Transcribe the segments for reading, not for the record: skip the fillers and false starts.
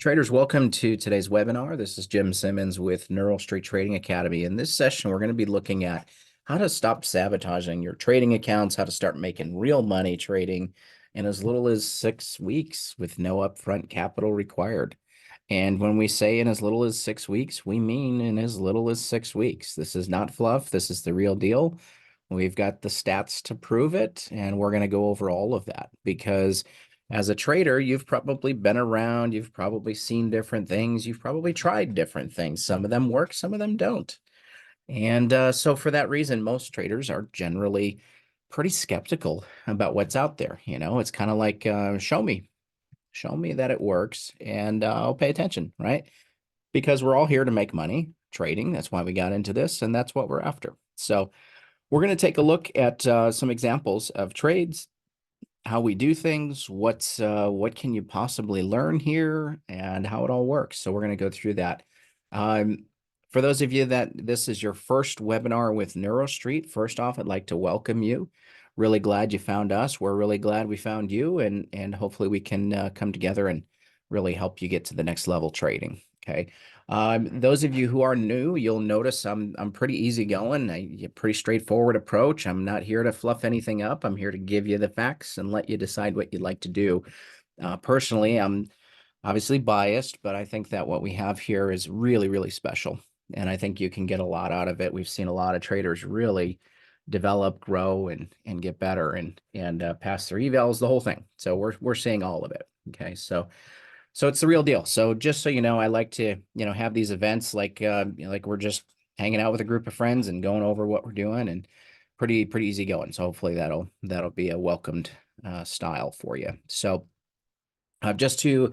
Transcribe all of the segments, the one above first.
Traders, welcome to today's webinar. This is Jim Simmons with Neural Street Trading Academy. In this session, we're going to be looking at how to stop sabotaging your trading accounts, how to start making real money trading in as little as 6 weeks with no upfront capital required. And when we say in as little as 6 weeks, we mean in as little as 6 weeks. This is not fluff. This is the real deal. We've got the stats to prove it, and we're going to go over all of that because as a trader, you've probably been around, you've probably seen different things, you've probably tried different things. Some of them work, some of them don't. And so for that reason, most traders are generally pretty skeptical about what's out there. You know, it's kind of like, show me that it works, and I'll pay attention, right? Because we're all here to make money trading. That's why we got into this, and that's what we're after. So we're going to take a look at some examples of trades, how we do things, what can you possibly learn here, and how it all works. So we're going to go through that. For those of you that this is your first webinar with NeuroStreet, first off, I'd like to welcome you. Really glad you found us. We're really glad we found you, and hopefully we can come together and really help you get to the next level trading. Okay. Those of you who are new, you'll notice I'm pretty easygoing. A pretty straightforward approach. I'm not here to fluff anything up. I'm here to give you the facts and let you decide what you'd like to do. Personally, I'm obviously biased, but I think that what we have here is really, really special. And I think you can get a lot out of it. We've seen a lot of traders really develop, grow, and get better and pass their evals, the whole thing. So we're seeing all of it. Okay, so it's the real deal. So just so you know, I like to, have these events like like we're just hanging out with a group of friends and going over what we're doing, and pretty easy going. So hopefully that'll be a welcomed style for you. So just to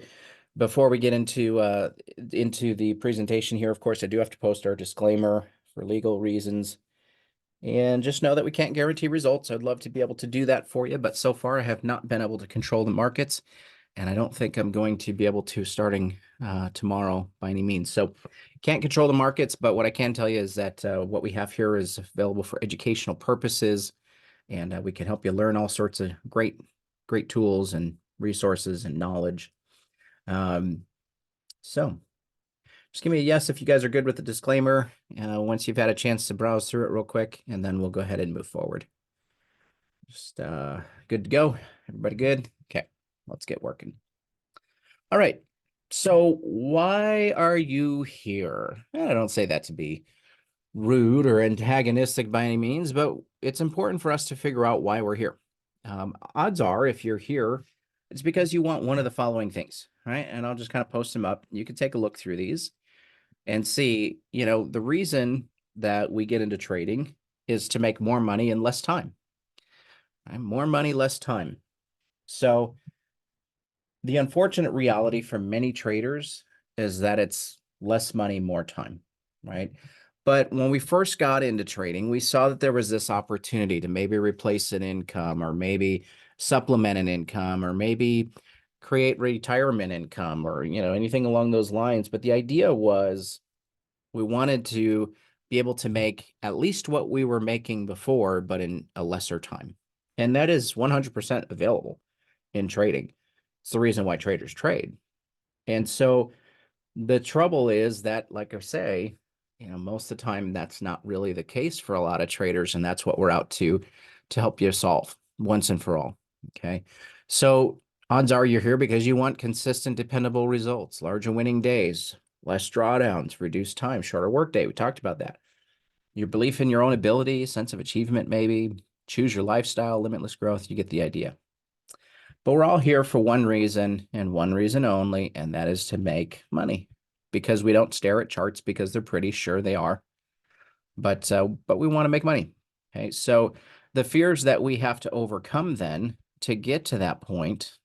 before we get into the presentation here, of course, I do have to post our disclaimer for legal reasons. And just know that we can't guarantee results. I'd love to be able to do that for you, but so far I have not been able to control the markets. And I don't think I'm going to be able to starting tomorrow by any means. So can't control the markets, but what I can tell you is that what we have here is available for educational purposes, and we can help you learn all sorts of great tools and resources and knowledge. So just give me a yes if you guys are good with the disclaimer once you've had a chance to browse through it real quick, and then we'll go ahead and move forward. Just good to go. Everybody good? Okay, let's get working. All right. So why are you here? I don't say that to be rude or antagonistic by any means, but it's important for us to figure out why we're here. Odds are, if you're here, it's because you want one of the following things, right? And I'll just kind of post them up. You can take a look through these and see, the reason that we get into trading is to make more money in less time. Right? More money, less time. So the unfortunate reality for many traders is that it's less money, more time, right? But when we first got into trading, we saw that there was this opportunity to maybe replace an income, or maybe supplement an income, or maybe create retirement income, or, anything along those lines. But the idea was we wanted to be able to make at least what we were making before, but in a lesser time. And that is 100% available in trading. It's the reason why traders trade. And so the trouble is that, like I say, most of the time that's not really the case for a lot of traders, and that's what we're out to help you solve once and for all. Okay. So odds are you're here because you want consistent, dependable results, larger winning days, less drawdowns, reduced time, shorter workday. We talked about that. Your belief in your own ability, sense of achievement, maybe choose your lifestyle, limitless growth. You get the idea. But we're all here for one reason and one reason only, and that is to make money. Because we don't stare at charts because they're pretty, sure they are. But we want to make money. Okay, so the fears that we have to overcome then to get to that point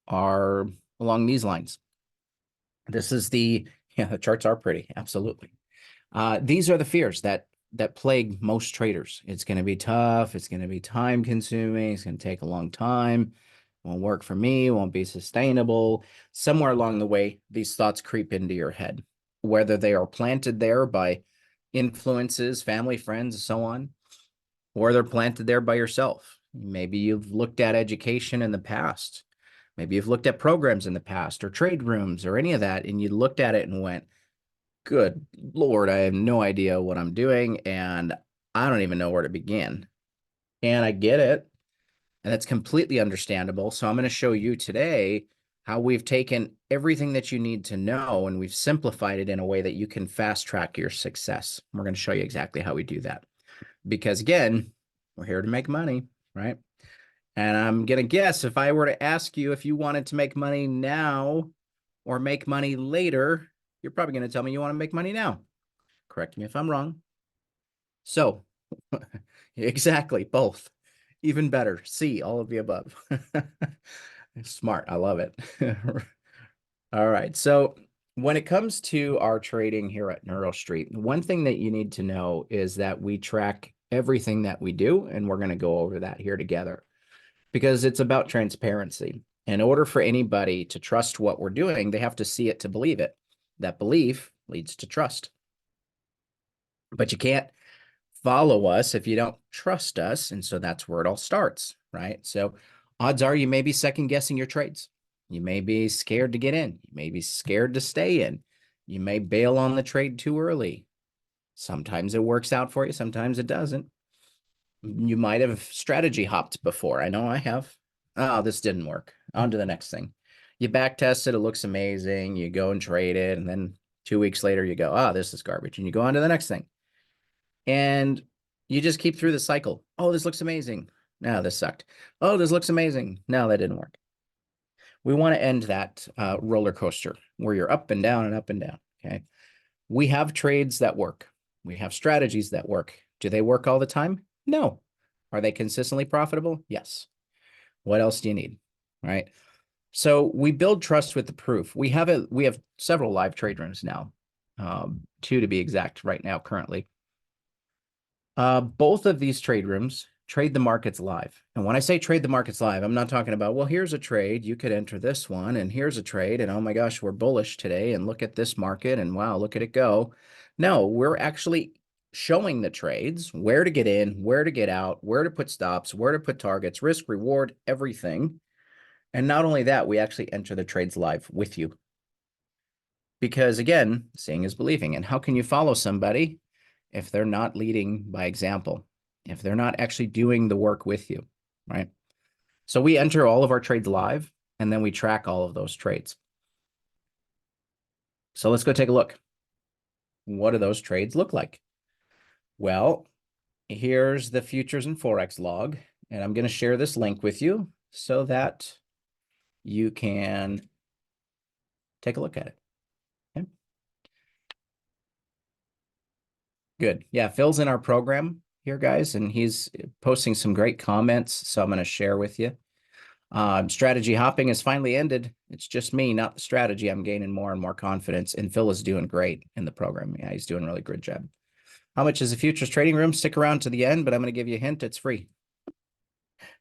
are along these lines. This is the charts are pretty, absolutely. These are the fears that plague most traders. It's going to be tough. It's going to be time consuming. It's going to take a long time. Won't work for me. Won't be sustainable. Somewhere along the way, these thoughts creep into your head, whether they are planted there by influences, family, friends, so on, or they're planted there by yourself. Maybe you've looked at education in the past, Maybe you've looked at programs in the past or trade rooms or any of that, and you looked at it and went, good Lord, I have no idea what I'm doing, and I don't even know where to begin. And I get it. And that's completely understandable. So I'm going to show you today how we've taken everything that you need to know and we've simplified it in a way that you can fast track your success. We're going to show you exactly how we do that. Because again, we're here to make money, right? And I'm going to guess if I were to ask you if you wanted to make money now or make money later, you're probably going to tell me you want to make money now. Correct me if I'm wrong. So exactly, both. Even better, C, all of the above. Smart, I love it. All right, so when it comes to our trading here at Neural Street, one thing that you need to know is that we track everything that we do, and we're going to go over that here together because it's about transparency. In order for anybody to trust what we're doing, they have to see it to believe it. That belief leads to trust. But you can't follow us if you don't trust us. And so that's where it all starts, right? So odds are you may be second guessing your trades. You may be scared to get in. You may be scared to stay in. You may bail on the trade too early. Sometimes it works out for you. Sometimes it doesn't. You might have strategy hopped before. I know I have. Oh, this didn't work. On to the next thing. You back test it. It looks amazing. You go and trade it. And then 2 weeks later, you go, oh, this is garbage. And you go on to the next thing. And you just keep through the cycle. Oh, this looks amazing. No, this sucked. Oh, this looks amazing. No, that didn't work. We want to end that roller coaster where you're up and down and up and down. Okay. We have trades that work. We have strategies that work. Do they work all the time? No. Are they consistently profitable? Yes. What else do you need? All right. So we build trust with the proof. We have several live trade rooms now, two to be exact right now currently. Both of these trade rooms trade the markets live. And when I say trade the markets live, I'm not talking about, well, here's a trade. You could enter this one, and here's a trade. And oh my gosh, we're bullish today. And look at this market. And wow, look at it go. No, we're actually showing the trades, where to get in, where to get out, where to put stops, where to put targets, risk, reward, everything. And not only that, we actually enter the trades live with you. Because again, seeing is believing. And how can you follow somebody if they're not leading by example, if they're not actually doing the work with you, right? So we enter all of our trades live, and then we track all of those trades. So let's go take a look. What do those trades look like? Well, here's the futures and Forex log, and I'm going to share this link with you so that you can take a look at it. Okay. Good. Yeah, Phil's in our program here, guys, and he's posting some great comments, so I'm going to share with you. Strategy hopping has finally ended. It's just me, not the strategy. I'm gaining more and more confidence, and Phil is doing great in the program. Yeah, he's doing a really good job. How much is the futures trading room? Stick around to the end, but I'm going to give you a hint. It's free.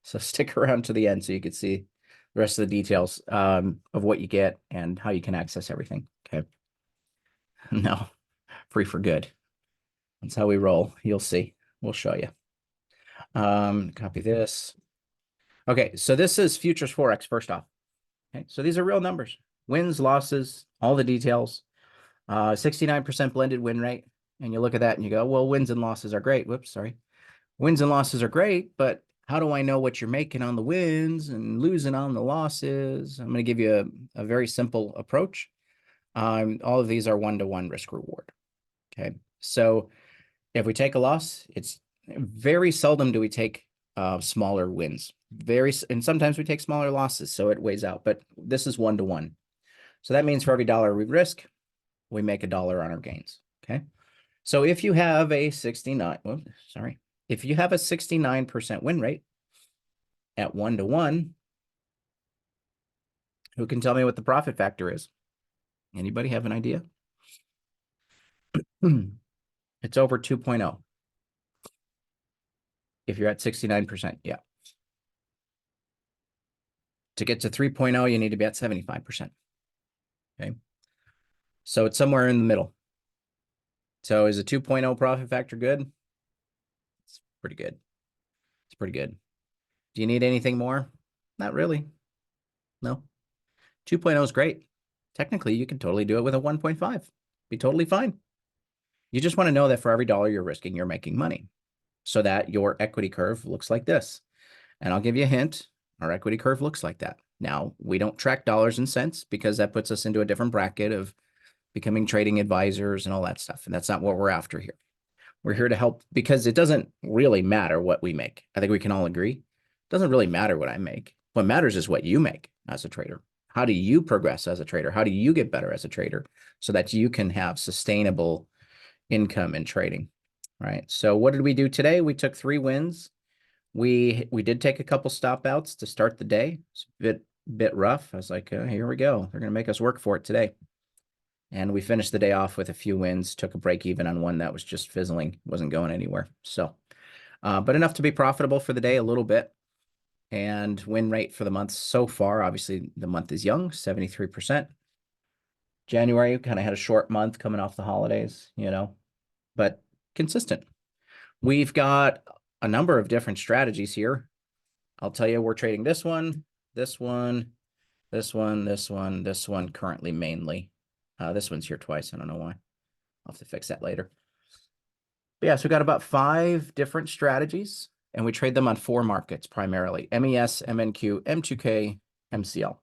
So stick around to the end so you can see the rest of the details of what you get and how you can access everything. Okay. No, free for good. That's how we roll. You'll see. We'll show you. Copy this. Okay, so this is futures Forex first off. Okay, so these are real numbers. Wins, losses, all the details. 69% blended win rate. And you look at that and you go, well, wins and losses are great. Whoops, sorry. Wins and losses are great, but how do I know what you're making on the wins and losing on the losses? I'm going to give you a very simple approach. All of these are one-to-one risk reward. Okay, so if we take a loss, it's very seldom do we take smaller wins. And sometimes we take smaller losses, so it weighs out. But this is one-to-one. So that means for every dollar we risk, we make $1 on our gains. Okay. So if you have a 69% win rate at 1-to-1, who can tell me what the profit factor is? Anybody have an idea? It's over 2.0. If you're at 69%, yeah. To get to 3.0, you need to be at 75%. Okay. So it's somewhere in the middle. So is a 2.0 profit factor good? It's pretty good. It's pretty good. Do you need anything more? Not really. No. 2.0 is great. Technically, you can totally do it with a 1.5. Be totally fine. You just want to know that for every dollar you're risking, you're making money so that your equity curve looks like this. And I'll give you a hint. Our equity curve looks like that. Now, we don't track dollars and cents because that puts us into a different bracket of becoming trading advisors and all that stuff. And that's not what we're after here. We're here to help because it doesn't really matter what we make. I think we can all agree. It doesn't really matter what I make. What matters is what you make as a trader. How do you progress as a trader? How do you get better as a trader so that you can have sustainable income in trading, right? So what did we do today? We took 3 wins. We did take a couple stop outs to start the day. It's a bit rough. I was like, here we go. They're going to make us work for it today. And we finished the day off with a few wins, took a break even on one that was just fizzling, wasn't going anywhere. So, but enough to be profitable for the day a little bit. And win rate for the month so far, obviously the month is young, 73%. January kind of had a short month coming off the holidays, but consistent. We've got a number of different strategies here. I'll tell you, we're trading this one, this one, this one, this one, this one currently mainly. This one's here twice. I don't know why. I'll have to fix that later. But yeah, so we got about 5 different strategies, and we trade them on 4 markets primarily: MES, MNQ, M2K, MCL.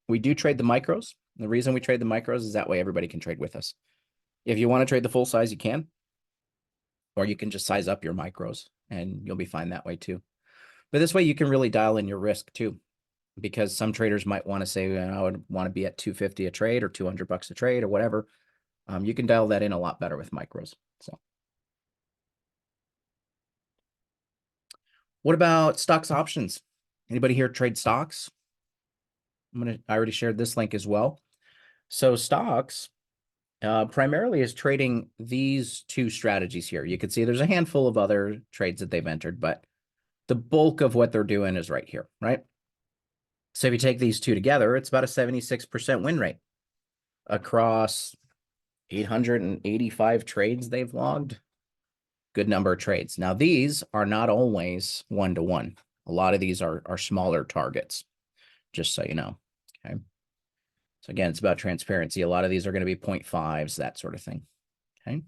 We do trade the micros. The reason we trade the micros is that way everybody can trade with us. If you want to trade the full size, you can, or you can just size up your micros and you'll be fine that way too. But this way you can really dial in your risk too, because some traders might want to say, I would want to be at 250 a trade or $200 a trade or whatever. You can dial that in a lot better with micros. So what about stocks options? Anybody here trade stocks? I already shared this link as well. So stocks primarily is trading these 2 strategies here. You can see there's a handful of other trades that they've entered, but the bulk of what they're doing is right here, right? So if you take these 2 together, it's about a 76% win rate across 885 trades they've logged. Good number of trades. Now, these are not always 1-to-1. A lot of these are smaller targets, just so you know. Okay. So again, it's about transparency. A lot of these are going to be 0.5s, that sort of thing. Okay.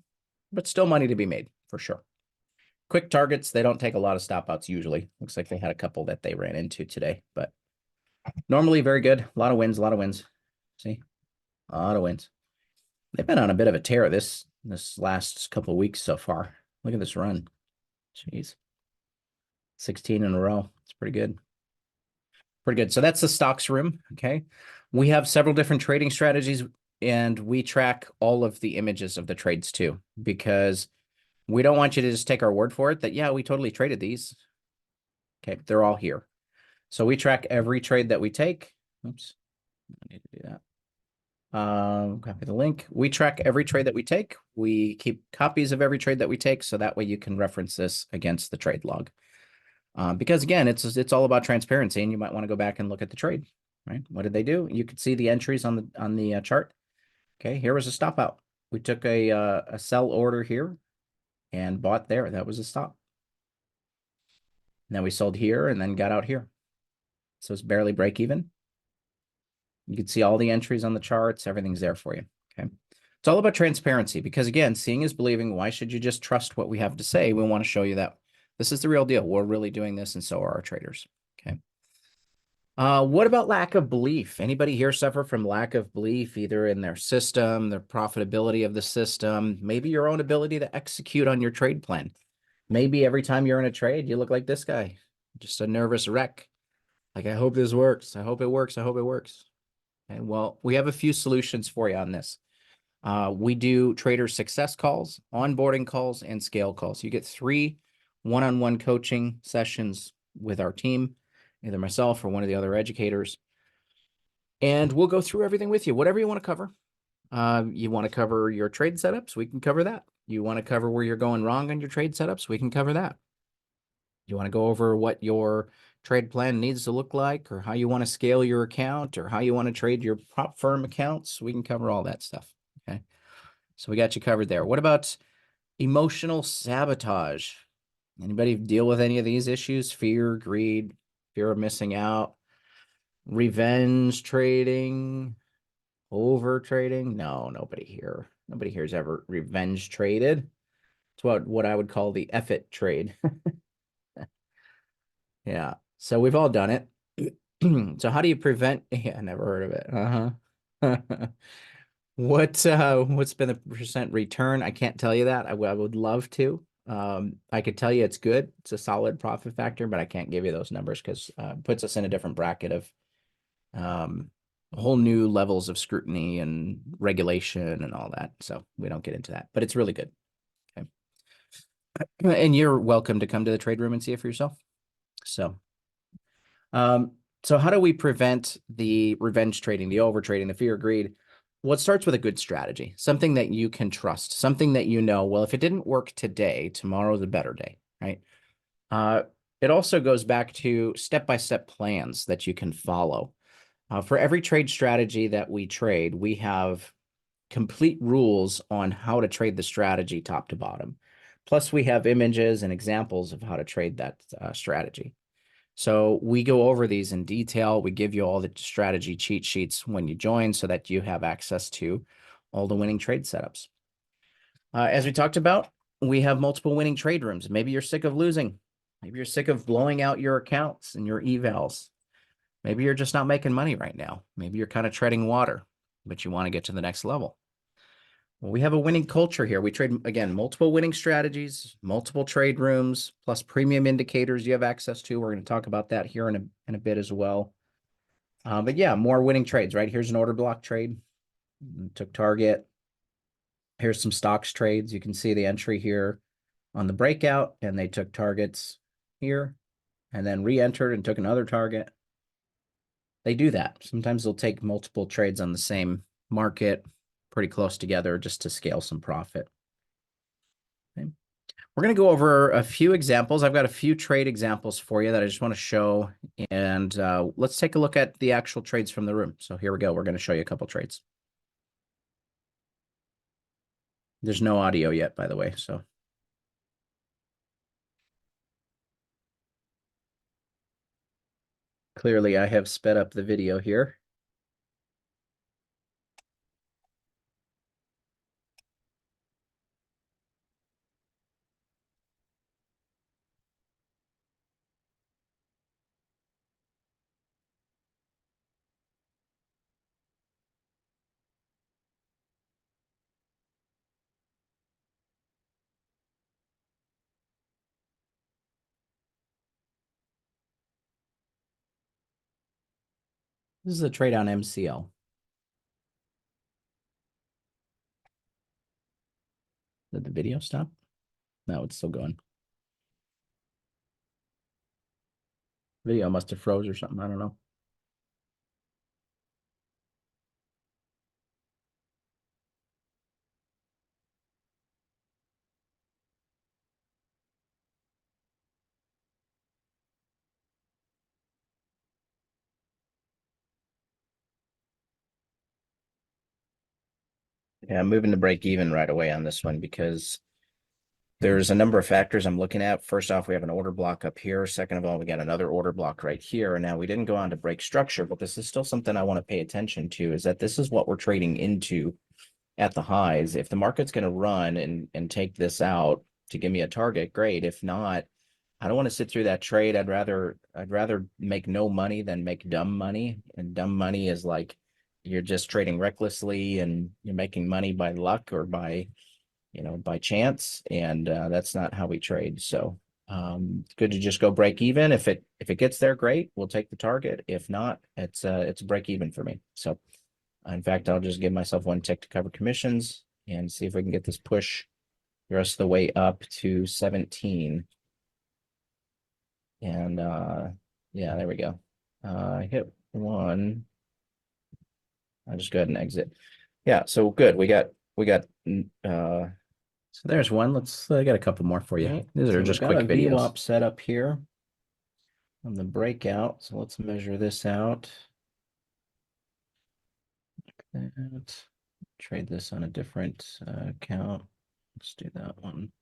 But still money to be made for sure. Quick targets, they don't take a lot of stop outs usually. Looks like they had a couple that they ran into today, but normally very good. A lot of wins, a lot of wins. See, a lot of wins. They've been on a bit of a tear this last couple of weeks so far. Look at this run. Jeez. 16 in a row. It's pretty good. Pretty good. So that's the stocks room. Okay. We have several different trading strategies, and we track all of the images of the trades too, because we don't want you to just take our word for it that, yeah, we totally traded these. Okay. They're all here. So we track every trade that we take. Oops. I need to do that. Copy the link. We track every trade that we take. We keep copies of every trade that we take, so that way you can reference this against the trade log. Because again, it's all about transparency, and you might want to go back and look at the trade, right? What did they do? You could see the entries on the chart. Okay, here was a stop out. We took a sell order here and bought there. That was a stop. And then we sold here and then got out here. So it's barely break even. You can see all the entries on the charts. Everything's there for you. Okay. It's all about transparency because, again, seeing is believing. Why should you just trust what we have to say? We want to show you that this is the real deal. We're really doing this, and so are our traders. Okay. What about lack of belief? Anybody here suffer from lack of belief, either in their system, the profitability of the system, maybe your own ability to execute on your trade plan? Maybe every time you're in a trade, you look like this guy, just a nervous wreck. Like, I hope this works. I hope it works. I hope it works. And well, we have a few solutions for you on this. We do trader success calls, onboarding calls, and scale calls. You get 3 one-on-one coaching sessions with our team, either myself or one of the other educators. And we'll go through everything with you, whatever you want to cover. You want to cover your trade setups, we can cover that. You want to cover where you're going wrong on your trade setups, we can cover that. You want to go over what your trade plan needs to look like, or how you want to scale your account, or how you want to trade your prop firm accounts, we can cover all that stuff. Okay. So we got you covered there. What about emotional sabotage? Anybody deal with any of these issues? Fear, greed, fear of missing out, Revenge trading, over trading. No, nobody here. Nobody here's ever revenge traded. It's what I would call the effort trade. Yeah. So we've all done it. So how do you prevent? Yeah, I never heard of it. Uh-huh. What's been the percent return? I can't tell you that. I would love to. I could tell you it's good. It's a solid profit factor, but I can't give you those numbers because it puts us in a different bracket of um, whole new levels of scrutiny and regulation and all that. So we don't get into that, but it's really good. Okay. And you're welcome to come to the trade room and see it for yourself. So, um, so how do we prevent the revenge trading, the over trading, the fear, greed? Well, it starts with a good strategy, something that you can trust, something that you know, well, if it didn't work today, tomorrow's a better day, right? Uh, it also goes back to step-by-step plans that you can follow. For every trade strategy that we trade, we have complete rules on how to trade the strategy top to bottom. Plus, we have images and examples of how to trade that strategy. So we go over these in detail. We give you all the strategy cheat sheets when you join so that you have access to all the winning trade setups. As we talked about, we have multiple winning trade rooms. Maybe you're sick of losing. Maybe you're sick of blowing out your accounts and your evals. Maybe you're just not making money right now. Maybe you're kind of treading water, but you want to get to the next level. Well, we have a winning culture here. We trade, again, multiple winning strategies, multiple trade rooms, plus premium indicators you have access to. We're going to talk about that here in a bit as well. But yeah, more winning trades, right? Here's an order block trade. Took target. Here's some stocks trades. You can see the entry here on the breakout, and they took targets here and then re-entered and took another target. They do that. Sometimes they'll take multiple trades on the same market pretty close together just to scale some profit. Okay. We're going to go over a few examples. I've got a few trade examples for you that I just want to show. And let's take a look at the actual trades from the room. So here we go. We're going to show you a couple trades. There's no audio yet, by the way. So clearly I have sped up the video here. This is a trade on MCL. Did the video stop? No, it's still going. Video must have froze or something. I don't know. Yeah, I'm moving to break even right away on this one because there's a number of factors I'm looking at. First off, we have an order block up here. Second of all, we got another order block right here. And now we didn't go on to break structure, but this is still something I want to pay attention to, is that this is what we're trading into at the highs. If the market's going to run and take this out to give me a target, great. If not, I don't want to sit through that trade. I'd rather make no money than make dumb money. And dumb money is like you're just trading recklessly and you're making money by luck or by by chance, and that's not how we trade. So it's good to just go break even. If it gets there, great, we'll take the target. If not, it's break even for me. So in fact, I'll just give myself one tick to cover commissions and see if we can get this push the rest of the way up to 17. And yeah, there we go. I hit one. I'll just go ahead and exit. Yeah, so good. So there's one. Let's I got a couple more for you. Right. These are just quick videos. VWAP set up here on the breakout. So let's measure this out. Like that. Trade this on a different account. Let's do that one.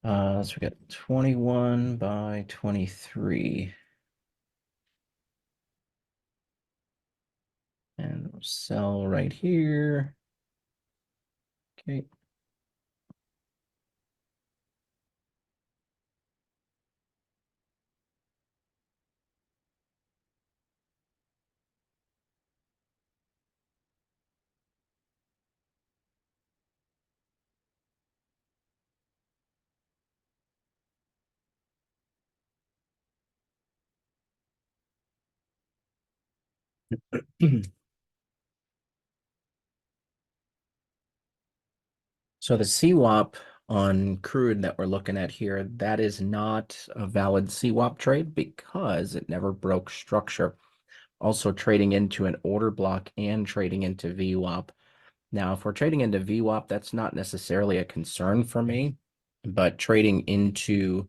So we got 21 by 23. sell right here. Okay. So the CWAP on crude that we're looking at here, that is not a valid CWAP trade because it never broke structure. Also trading into an order block and trading into VWAP. Now, if we're trading into VWAP, that's not necessarily a concern for me, but trading into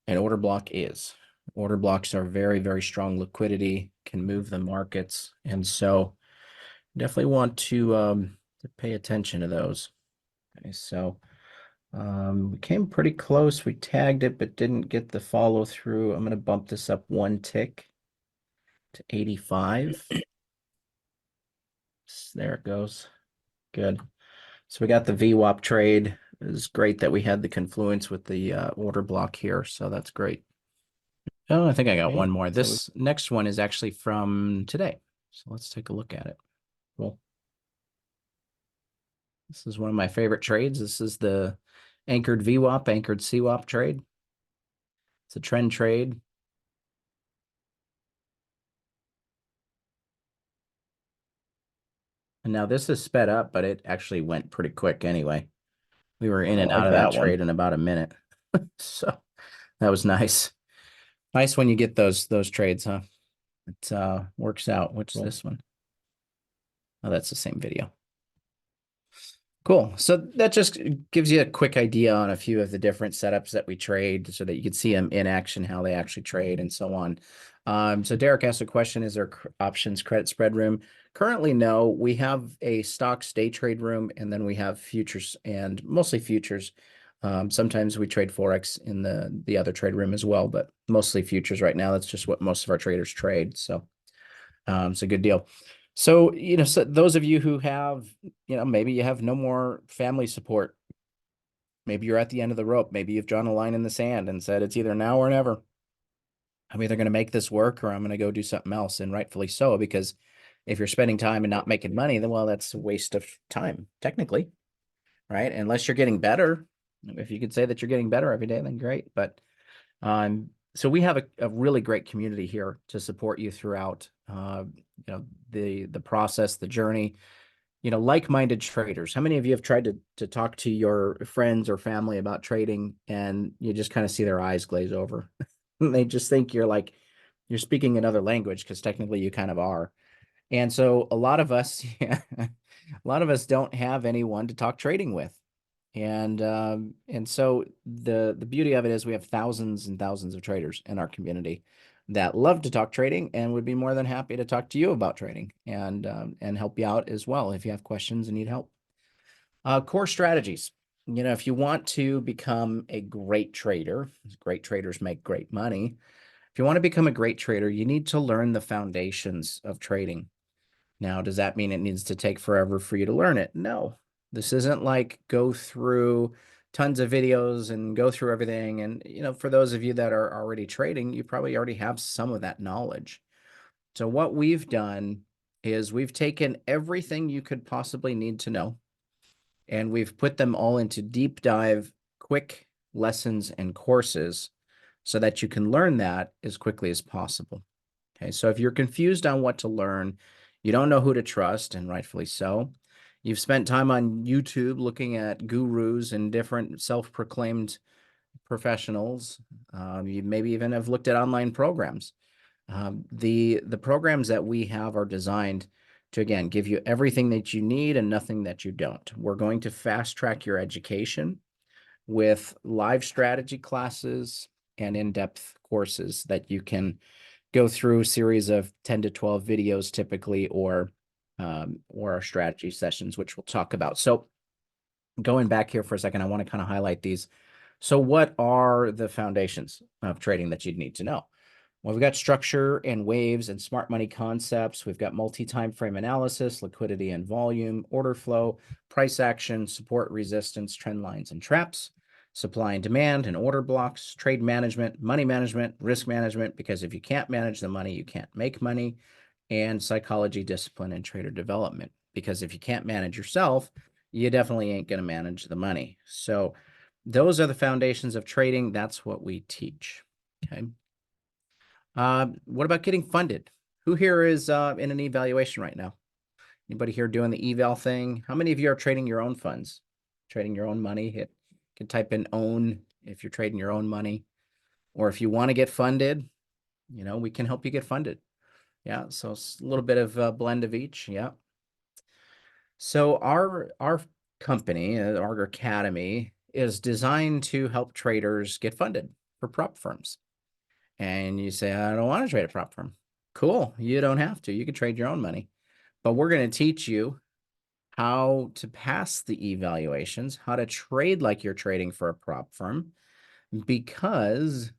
an order block is. Order blocks are very, very strong liquidity, can move the markets, and so definitely want to pay attention to those. Okay, so we came pretty close. We tagged it, but didn't get the follow through. I'm going to bump this up one tick to 85. There it goes. Good. So we got the VWAP trade. It was great that we had the confluence with the order block here. So that's great. Oh, I think I got one more. This next one is actually from today. So let's take a look at it. Cool. This is one of my favorite trades. This is the anchored VWAP, anchored CWAP trade. It's a trend trade. And now this is sped up, but it actually went pretty quick anyway. We were in and out of that trade in about a minute. So that was nice. Nice when you get those trades, huh? It works out. Which is this one? Oh, that's the same video. Cool. So that just gives you a quick idea on a few of the different setups that we trade so that you can see them in action, how they actually trade and so on. So Derek asked a question, is there options credit spread room? Currently, no. We have a stocks day trade room, and then we have futures and mostly futures. Sometimes we trade Forex in the other trade room as well, but mostly futures right now. That's just what most of our traders trade. So it's a good deal. So, so those of you who have, maybe you have no more family support. Maybe you're at the end of the rope. Maybe you've drawn a line in the sand and said, it's either now or never. I'm either going to make this work or I'm going to go do something else. And rightfully so, because if you're spending time and not making money, then, well, that's a waste of time, technically, right? Unless you're getting better. If you could say that you're getting better every day, then great. But so we have a really great community here to support you throughout, the process, the journey, like-minded traders. How many of you have tried to talk to your friends or family about trading and you just kind of see their eyes glaze over? They just think you're speaking another language because technically you kind of are. And so a lot of us, a lot of us don't have anyone to talk trading with. And so the beauty of it is we have thousands and thousands of traders in our community that love to talk trading and would be more than happy to talk to you about trading and help you out as well if you have questions and need help. Core strategies. If you want to become a great trader, great traders make great money. If you want to become a great trader, you need to learn the foundations of trading. Now, does that mean it needs to take forever for you to learn it? No. This isn't like go through tons of videos and go through everything. And, for those of you that are already trading, you probably already have some of that knowledge. So what we've done is we've taken everything you could possibly need to know, and we've put them all into deep dive, quick lessons and courses so that you can learn that as quickly as possible. Okay, so if you're confused on what to learn, you don't know who to trust, and rightfully so. You've spent time on YouTube looking at gurus and different self-proclaimed professionals. You maybe even have looked at online programs. The programs that we have are designed to, again, give you everything that you need and nothing that you don't. We're going to fast track your education with live strategy classes and in-depth courses that you can go through a series of 10 to 12 videos typically, or our strategy sessions, which we'll talk about. So going back here for a second, I want to kind of highlight these. So what are the foundations of trading that you'd need to know? Well, we've got structure and waves and smart money concepts. We've got multi-time frame analysis, liquidity and volume, order flow, price action, support resistance, trend lines and traps, supply and demand and order blocks, trade management, money management, risk management, because if you can't manage the money, you can't make money, and psychology, discipline, and trader development, because if you can't manage yourself, you definitely ain't going to manage the money. So those are the foundations of trading. That's what we teach. Okay. What about getting funded? Who here is in an evaluation right now? Anybody here doing the eval thing? How many of you are trading your own funds? Trading your own money? You can type in own if you're trading your own money. Or if you want to get funded, we can help you get funded. Yeah, so it's a little bit of a blend of each. Yeah. So our company, our academy, is designed to help traders get funded for prop firms. And you say, I don't want to trade a prop firm. Cool. You don't have to. You can trade your own money. But we're going to teach you how to pass the evaluations, how to trade like you're trading for a prop firm. Because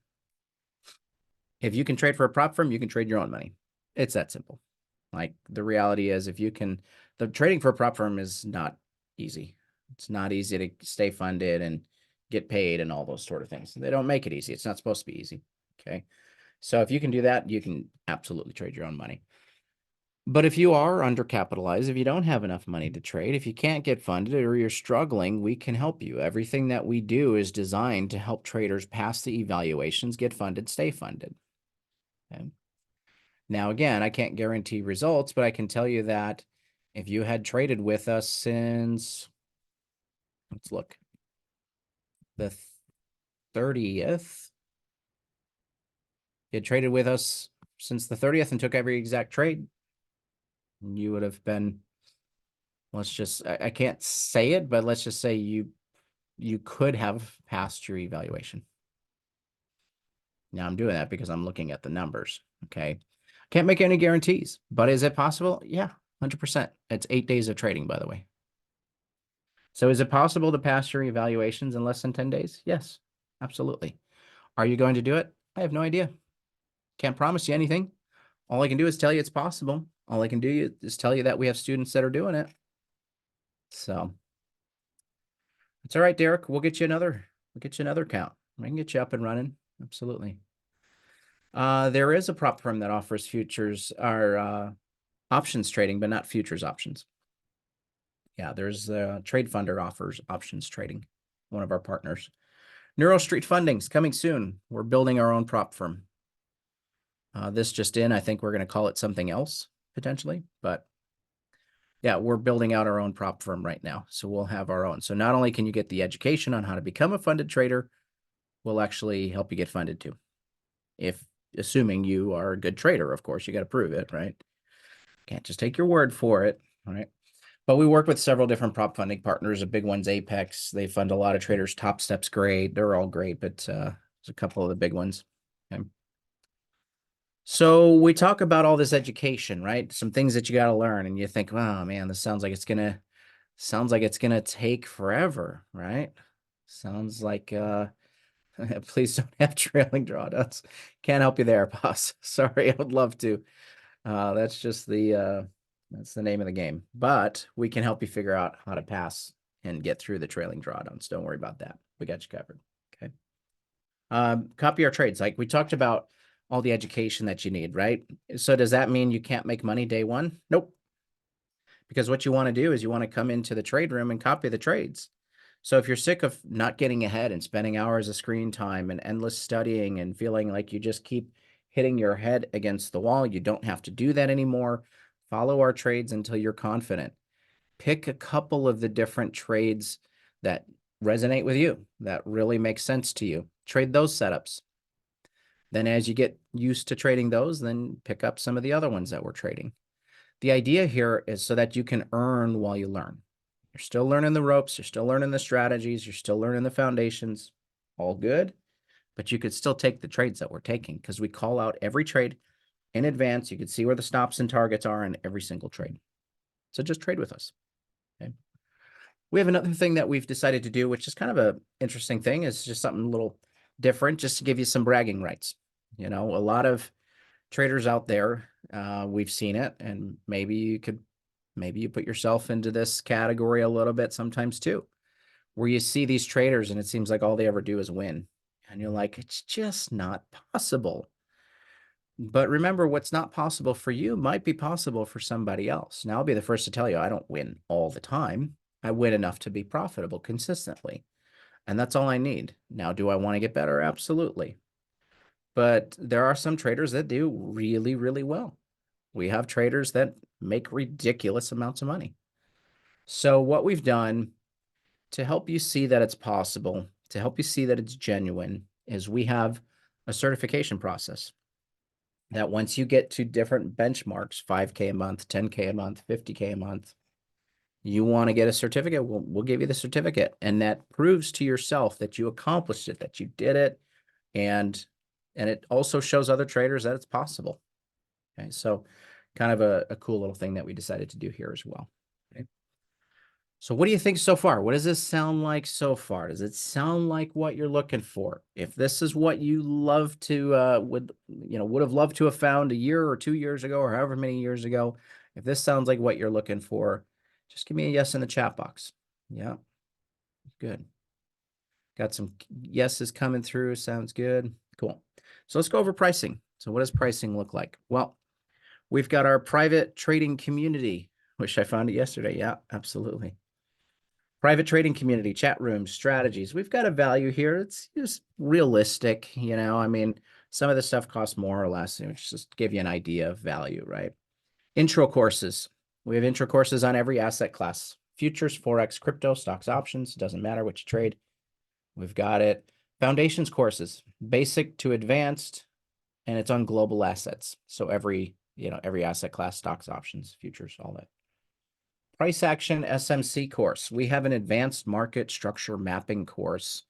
if you can trade for a prop firm, you can trade your own money. It's that simple. Like the reality is, the trading for a prop firm is not easy. It's not easy to stay funded and get paid and all those sort of things. They don't make it easy. It's not supposed to be easy. Okay. So if you can do that, you can absolutely trade your own money. But if you are undercapitalized, if you don't have enough money to trade, if you can't get funded or you're struggling, we can help you. Everything that we do is designed to help traders pass the evaluations, get funded, stay funded. Okay. Now, again, I can't guarantee results, but I can tell you that if you had traded with us since, let's look, the 30th, you had traded with us since the 30th and took every exact trade, you would have been, I can't say it, but let's just say you could have passed your evaluation. Now I'm doing that because I'm looking at the numbers. Okay. Can't make any guarantees, but is it possible? Yeah, 100%. It's 8 days of trading, by the way. So is it possible to pass your evaluations in less than 10 days? Yes, absolutely. Are you going to do it? I have no idea. Can't promise you anything. All I can do is tell you it's possible. All I can do is tell you that we have students that are doing it. So it's all right, Derek. We'll get you another account. I can get you up and running. Absolutely. There is a prop firm that offers futures or options trading, but not futures options. Yeah, there's a trade funder offers options trading, one of our partners. Neural Street Funding's coming soon. We're building our own prop firm. This just in, I think we're going to call it something else potentially, but yeah, we're building out our own prop firm right now. So we'll have our own. So not only can you get the education on how to become a funded trader, we'll actually help you get funded too. Assuming you are a good trader, of course, you got to prove it, right? Can't just take your word for it, right? But we work with several different prop funding partners. A big one's Apex. They fund a lot of traders. Top Step's great. They're all great, but there's a couple of the big ones. Okay. So we talk about all this education, right? Some things that you got to learn, and you think, "Oh man, this sounds like it's gonna take forever," right? Sounds like please don't have trailing drawdowns. Can't help you there, boss. Sorry, I would love to. That's just that's the name of the game. But we can help you figure out how to pass and get through the trailing drawdowns. Don't worry about that. We got you covered. Okay. Copy our trades. Like we talked about all the education that you need, right? So does that mean you can't make money day one? Nope. Because what you want to do is you want to come into the trade room and copy the trades. So if you're sick of not getting ahead and spending hours of screen time and endless studying and feeling like you just keep hitting your head against the wall, you don't have to do that anymore. Follow our trades until you're confident. Pick a couple of the different trades that resonate with you, that really make sense to you. Trade those setups. Then as you get used to trading those, then pick up some of the other ones that we're trading. The idea here is so that you can earn while you learn. You're still learning the ropes. You're still learning the strategies. You're still learning the foundations. All good. But you could still take the trades that we're taking because we call out every trade in advance. You can see where the stops and targets are in every single trade. So just trade with us. Okay. We have another thing that we've decided to do, which is kind of an interesting thing. It's just something a little different, just to give you some bragging rights. You know, a lot of traders out there, we've seen it, and maybe you put yourself into this category a little bit sometimes too, where you see these traders and it seems like all they ever do is win. And you're like, it's just not possible. But remember, what's not possible for you might be possible for somebody else. Now, I'll be the first to tell you, I don't win all the time. I win enough to be profitable consistently. And that's all I need. Now, do I want to get better? Absolutely. But there are some traders that do really, really well. We have traders that make ridiculous amounts of money. So what we've done to help you see that it's possible, to help you see that it's genuine, is we have a certification process that once you get to different benchmarks, 5K a month, 10K a month, 50K a month, you want to get a certificate, we'll give you the certificate. And that proves to yourself that you accomplished it, that you did it. And it also shows other traders that it's possible. Okay, so kind of a cool little thing that we decided to do here as well. Okay. So what do you think so far? What does this sound like so far? Does it sound like what you're looking for? If this is what you love to would have loved to have found a year or 2 years ago or however many years ago, if this sounds like what you're looking for, just give me a yes in the chat box. Yeah, good. Got some yeses coming through. Sounds good. Cool. So let's go over pricing. So what does pricing look like? Well, we've got our private trading community. Wish I found it yesterday. Yeah, absolutely. Private trading community, chat rooms, strategies. We've got a value here. It's just realistic. You know, I mean, some of the stuff costs more or less, just give you an idea of value, right? Intro courses. We have intro courses on every asset class. Futures, Forex, crypto, stocks, options. Doesn't matter what you trade. We've got it. Foundations courses, basic to advanced, and it's on global assets. So every asset class, stocks, options, futures, all that. Price action SMC course. We have an advanced market structure mapping course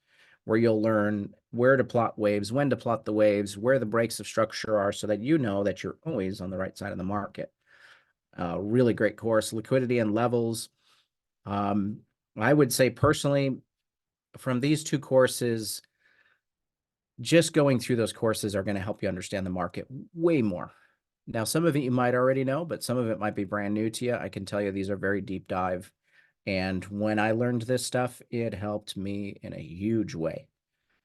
where you'll learn where to plot waves, when to plot the waves, where the breaks of structure are so that you know that you're always on the right side of the market. Really great course. Liquidity and levels. I would say personally, from these two courses, just going through those courses are going to help you understand the market way more. Now, some of it you might already know, but some of it might be brand new to you. I can tell you these are very deep dive. And when I learned this stuff, it helped me in a huge way.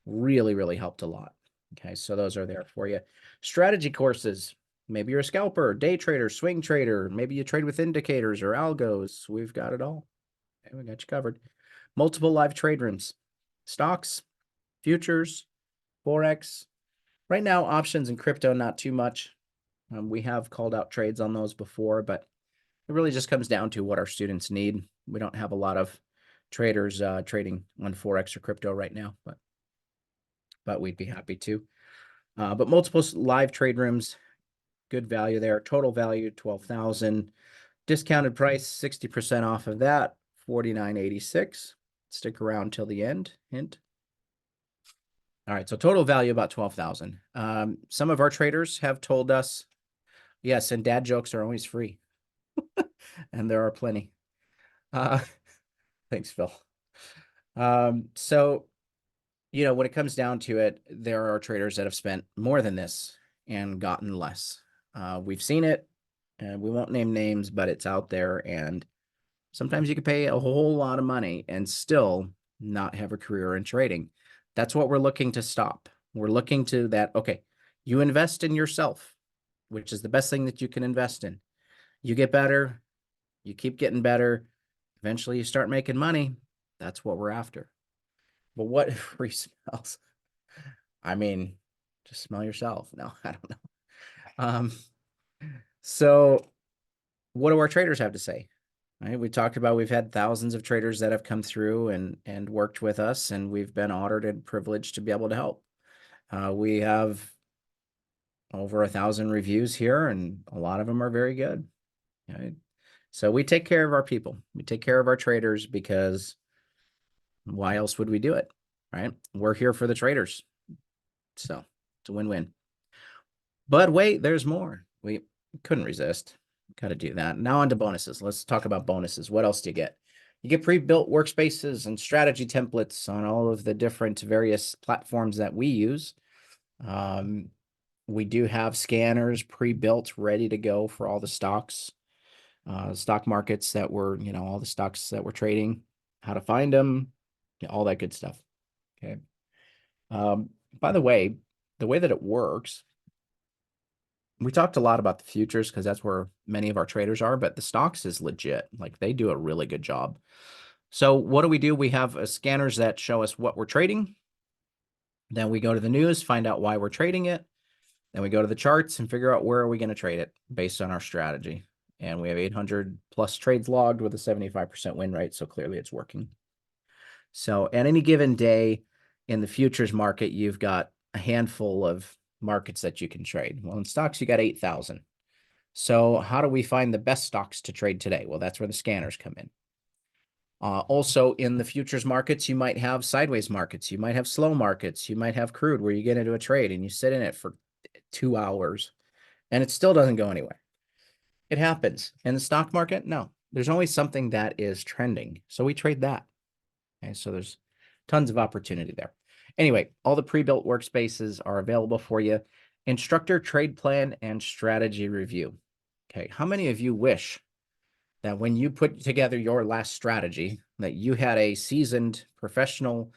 Really, really helped a lot. Okay, so those are there for you. Strategy courses. Maybe you're a scalper, day trader, swing trader. Maybe you trade with indicators or algos. We've got it all. Okay, we got you covered. Multiple live trade rooms. Stocks, futures, Forex. Right now, options and crypto, not too much. We have called out trades on those before, but it really just comes down to what our students need. We don't have a lot of traders trading on Forex or crypto right now, but we'd be happy to. But multiple live trade rooms, good value there. Total value, 12,000. Discounted price, 60% off of that, 49.86. Stick around till the end, hint. All right, so total value about 12,000. Some of our traders have told us, yes, and dad jokes are always free. And there are plenty. Thanks, Phil. So, when it comes down to it, there are traders that have spent more than this and gotten less. We've seen it, and we won't name names, but it's out there. And sometimes you can pay a whole lot of money and still not have a career in trading. That's what we're looking to stop. We're looking to that, okay, you invest in yourself, which is the best thing that you can invest in. You get better, you keep getting better. Eventually you start making money. That's what we're after. But what free smells? I mean, just smell yourself. No, I don't know. So what do our traders have to say? Right? We talked about we've had thousands of traders that have come through and worked with us, and we've been honored and privileged to be able to help. We have over 1,000 reviews here, and a lot of them are very good. Right? So we take care of our people. We take care of our traders because why else would we do it? Right? We're here for the traders. So it's a win-win. But wait, there's more. We couldn't resist. Got to do that. Now on to bonuses. Let's talk about bonuses. What else do you get? You get pre-built workspaces and strategy templates on all of the different various platforms that we use. We do have scanners pre-built, ready to go for all the stocks, stock markets that we're, all the stocks that we're trading, how to find them, all that good stuff. Okay. By the way that it works, we talked a lot about the futures because that's where many of our traders are, but the stocks is legit. Like they do a really good job. So what do? We have scanners that show us what we're trading. Then we go to the news, find out why we're trading it. Then we go to the charts and figure out where are we going to trade it based on our strategy. And we have 800 plus trades logged with a 75% win rate. So clearly it's working. So at any given day in the futures market, you've got a handful of markets that you can trade. Well, in stocks, you got 8,000. So how do we find the best stocks to trade today? Well, that's where the scanners come in. Also, in the futures markets, you might have sideways markets. You might have slow markets. You might have crude where you get into a trade and you sit in it for 2 hours and it still doesn't go anywhere. It happens. In the stock market, no. There's always something that is trending. So we trade that. Okay, so there's tons of opportunity there. Anyway, all the pre-built workspaces are available for you. Instructor, trade plan, and strategy review. Okay, how many of you wish that when you put together your last strategy, that you had a seasoned professional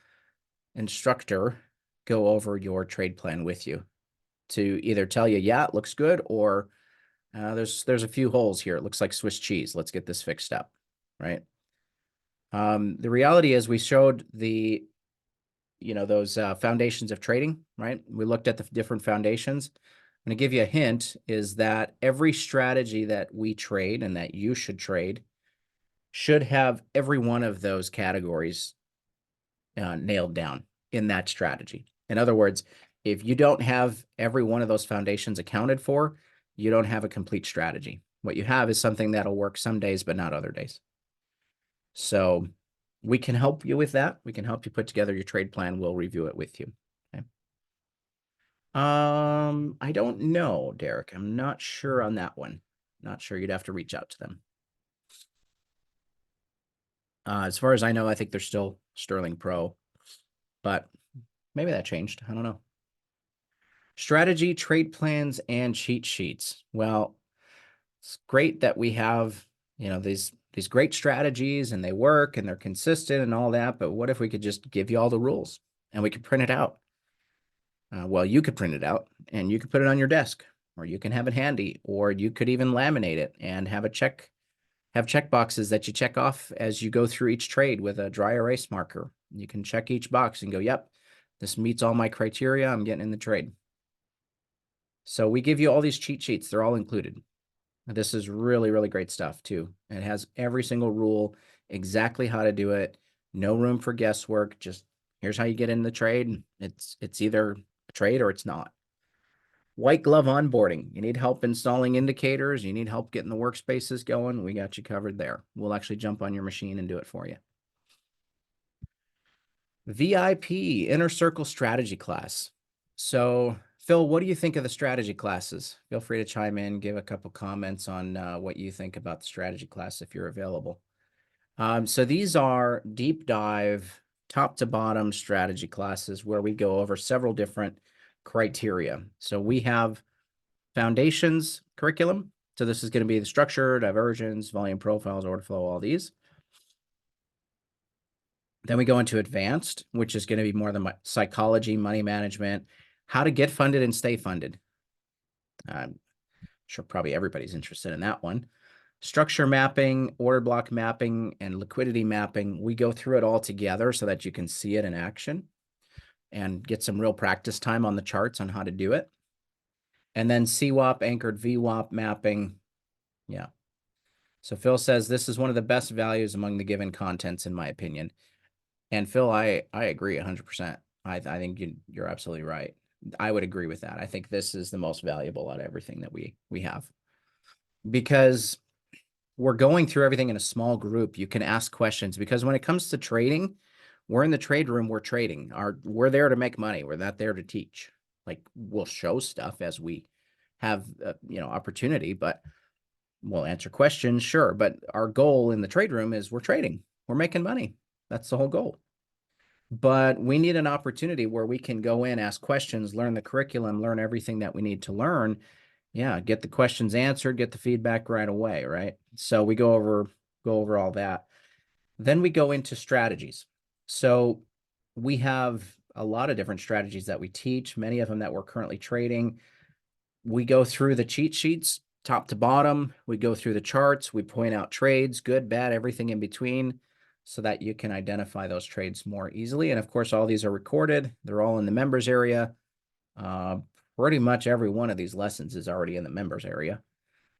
instructor go over your trade plan with you to either tell you, yeah, it looks good, or there's a few holes here. It looks like Swiss cheese. Let's get this fixed up, right? The reality is we showed those foundations of trading, right? We looked at the different foundations. I'm going to give you a hint is that every strategy that we trade and that you should trade should have every one of those categories nailed down in that strategy. In other words, if you don't have every one of those foundations accounted for, you don't have a complete strategy. What you have is something that'll work some days, but not other days. So we can help you with that. We can help you put together your trade plan. We'll review it with you. Okay. I don't know, Derek. I'm not sure on that one. Not sure. You'd have to reach out to them. As far as I know, I think they're still Sterling Pro, but maybe that changed. I don't know. Strategy, trade plans, and cheat sheets. Well, it's great that we have, these great strategies and they work and they're consistent and all that, but what if we could just give you all the rules and we could print it out? Well, you could print it out and you could put it on your desk, or you can have it handy, or you could even laminate it and have check boxes that you check off as you go through each trade with a dry erase marker. You can check each box and go, yep, this meets all my criteria. I'm getting in the trade. So we give you all these cheat sheets. They're all included. This is really, really great stuff too. It has every single rule, exactly how to do it. No room for guesswork. Just here's how you get in the trade. It's either a trade or it's not. White glove onboarding. You need help installing indicators. You need help getting the workspaces going. We got you covered there. We'll actually jump on your machine and do it for you. VIP, Inner Circle Strategy class. So, Phil, what do you think of the strategy classes? Feel free to chime in, give a couple comments on what you think about the strategy class if you're available. So these are deep dive, top to bottom strategy classes where we go over several different criteria. So we have foundations curriculum. So this is going to be the structure, diversions, volume profiles, order flow, all these. Then we go into advanced, which is going to be more the psychology, money management, how to get funded and stay funded. I'm sure probably everybody's interested in that one. Structure mapping, order block mapping, and liquidity mapping. We go through it all together so that you can see it in action and get some real practice time on the charts on how to do it. And then CWAP, anchored VWAP mapping. Yeah. So Phil says this is one of the best values among the given contents, in my opinion. And Phil, I agree 100%. I think you're absolutely right. I would agree with that. I think this is the most valuable out of everything that we have, because we're going through everything in a small group. You can ask questions, because when it comes to trading, we're in the trade room, we're trading. We're there to make money. We're not there to teach. Like, we'll show stuff as we have opportunity, but we'll answer questions, sure. But our goal in the trade room is we're trading. We're making money. That's the whole goal. But we need an opportunity where we can go in, ask questions, learn the curriculum, learn everything that we need to learn. Yeah, get the questions answered, get the feedback right away, right? So we go over all that. Then we go into strategies. So we have a lot of different strategies that we teach, many of them that we're currently trading. We go through the cheat sheets top to bottom. We go through the charts. We point out trades, good, bad, everything in between, so that you can identify those trades more easily. And of course, all these are recorded. They're all in the members area. Uh, Pretty much every one of these lessons is already in the members area.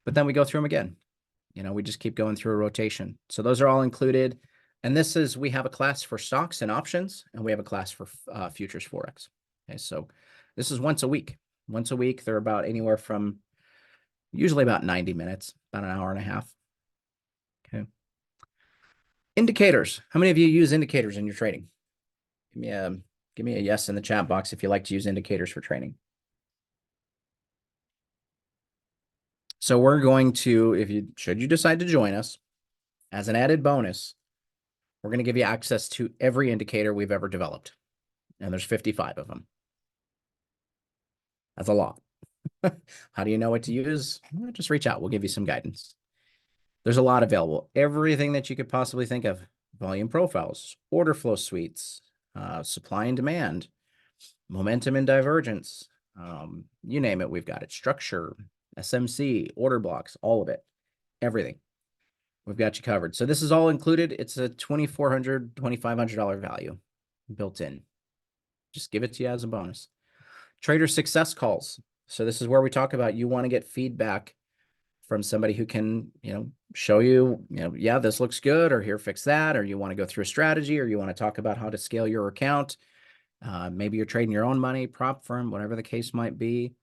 But then we go through them again. We just keep going through a rotation. So those are all included. And we have a class for stocks and options, and we have a class for futures Forex. Okay, so this is once a week. Once a week, they're about anywhere from usually about 90 minutes, about an hour and a half. Okay. Indicators. How many of you use indicators in your trading? Give me a yes in the chat box if you like to use indicators for trading. So we're going to, should you decide to join us, as an added bonus, we're going to give you access to every indicator we've ever developed. And there's 55 of them. That's a lot. How do you know what to use? Well, just reach out. We'll give you some guidance. There's a lot available. Everything that you could possibly think of. Volume profiles, order flow suites, supply and demand, momentum and divergence. You name it, we've got it. Structure, SMC, order blocks, all of it. Everything. We've got you covered. So this is all included. It's a $2,400, $2,500 value built in. Just give it to you as a bonus. Trader success calls. So this is where we talk about you want to get feedback from somebody who can, show you, yeah, this looks good, or here, fix that, or you want to go through a strategy, or you want to talk about how to scale your account. Maybe you're trading your own money, prop firm, whatever the case might be.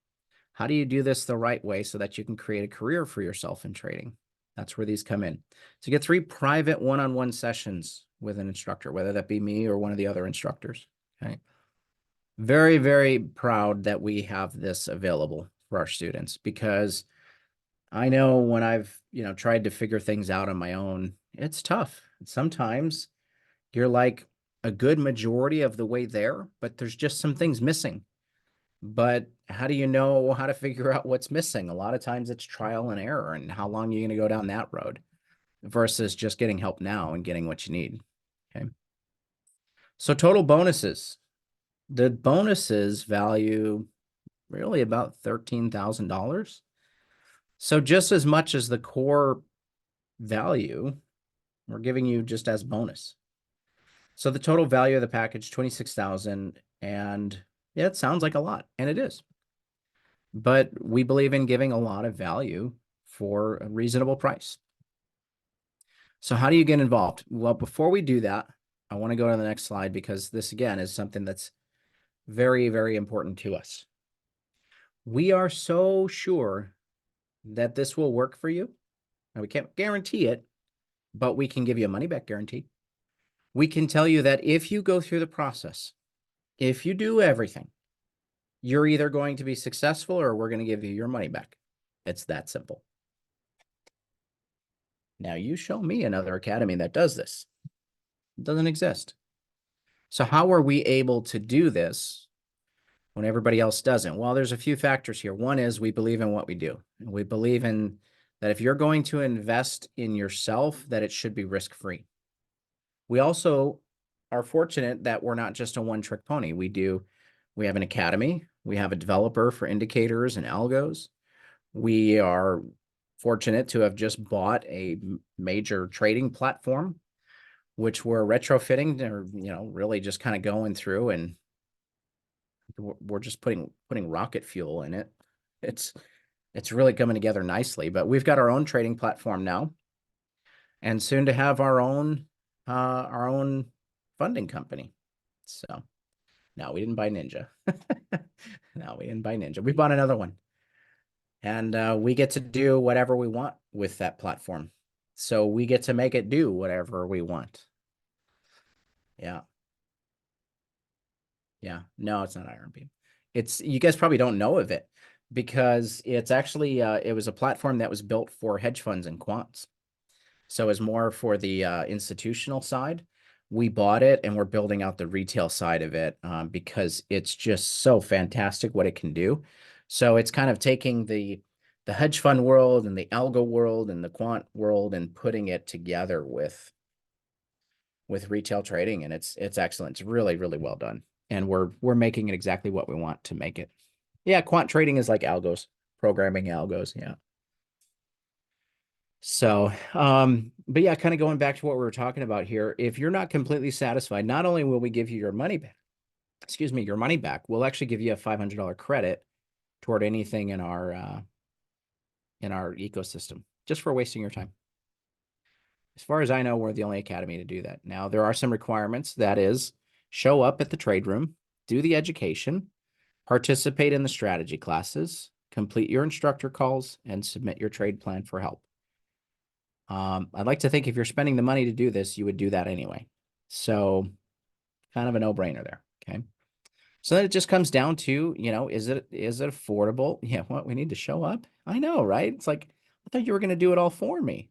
How do you do this the right way so that you can create a career for yourself in trading? That's where these come in. So you get 3 private one-on-one sessions with an instructor, whether that be me or one of the other instructors. Okay. Very, very proud that we have this available for our students, because I know when I've, tried to figure things out on my own, it's tough. Sometimes you're like a good majority of the way there, but there's just some things missing. But how do you know how to figure out what's missing? A lot of times it's trial and error, and how long you're going to go down that road versus just getting help now and getting what you need. Okay. So total bonuses. The bonuses value really about $13,000. So just as much as the core value, we're giving you just as bonus. So the total value of the package, 26,000, and yeah, it sounds like a lot, and it is. But we believe in giving a lot of value for a reasonable price. So how do you get involved? Well, before we do that, I want to go to the next slide, because this again is something that's very, very important to us. We are so sure that this will work for you. Now, we can't guarantee it, but we can give you a money back guarantee. We can tell you that if you go through the process, if you do everything, you're either going to be successful or we're going to give you your money back. It's that simple. Now, you show me another academy that does this. It doesn't exist. So how are we able to do this when everybody else doesn't? Well, there's a few factors here. One is we believe in what we do. We believe in that if you're going to invest in yourself, that it should be risk-free. We also are fortunate that we're not just a one-trick pony. We have an academy. We have a developer for indicators and algos. We are fortunate to have just bought a major trading platform, which we're retrofitting, or really just kind of going through, and we're just putting rocket fuel in it. It's really coming together nicely. But we've got our own trading platform now, and soon to have our own funding company. So no, we didn't buy Ninja. No, we didn't buy Ninja. We bought another one. And we get to do whatever we want with that platform. So we get to make it do whatever we want. Yeah. Yeah. No, it's not Iron Beam. You guys probably don't know of it, because it's actually, it was a platform that was built for hedge funds and quants. So it's more for the institutional side. we bought it and we're building out the retail side of it because it's just so fantastic what it can do. So it's kind of taking the hedge fund world and the algo world and the quant world and putting it together with retail trading, and it's excellent. It's really, really well done. And we're making it exactly what we want to make it. Yeah, quant trading is like algos, programming algos. Yeah. So, but yeah, kind of going back to what we were talking about here, if you're not completely satisfied, not only will we give you your money back, excuse me, your money back, we'll actually give you a $500 credit toward anything in our ecosystem just for wasting your time. As far as I know, we're the only academy to do that. Now, there are some requirements. That is, show up at the trade room, do the education, participate in the strategy classes, complete your instructor calls, and submit your trade plan for help. I'd like to think if you're spending the money to do this, you would do that anyway. So kind of a no-brainer there. Okay. So then it just comes down to, is it affordable? Yeah, what we need to show up. I know, right? It's like, I thought you were going to do it all for me.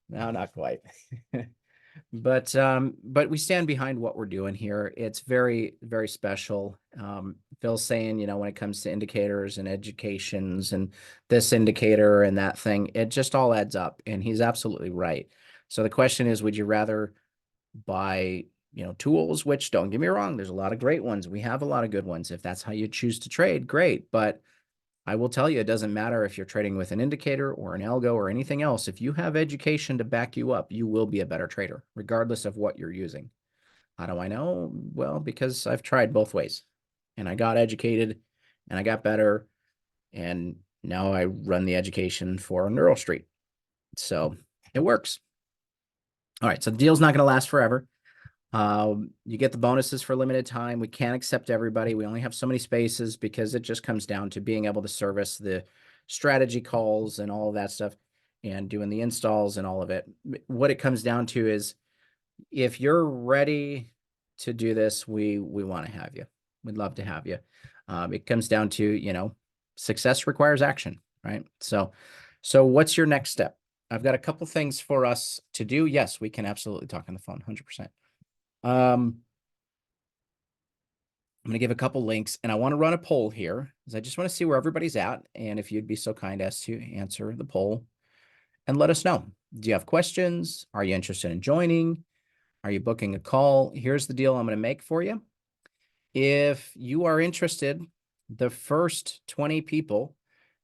No, not quite. But we stand behind what we're doing here. It's very, very special. Phil's saying, when it comes to indicators and educations and this indicator and that thing, it just all adds up. And he's absolutely right. So the question is, would you rather buy, tools, which don't get me wrong, there's a lot of great ones. We have a lot of good ones. If that's how you choose to trade, great. But I will tell you, it doesn't matter if you're trading with an indicator or an algo or anything else. If you have education to back you up, you will be a better trader, regardless of what you're using. How do I know? Well, because I've tried both ways and I got educated and I got better. And now I run the education for Neural Street. So it works. All right. So the deal's not going to last forever. You get the bonuses for limited time. We can't accept everybody. We only have so many spaces because it just comes down to being able to service the strategy calls and all of that stuff and doing the installs and all of it. What it comes down to is if you're ready to do this, we want to have you. We'd love to have you. It comes down to, success requires action, right? So what's your next step? I've got a couple things for us to do. Yes, we can absolutely talk on the phone, 100%. I'm going to give a couple links and I want to run a poll here because I just want to see where everybody's at. And if you'd be so kind as to answer the poll and let us know. Do you have questions? Are you interested in joining? Are you booking a call? Here's the deal I'm going to make for you. If you are interested, the first 20 people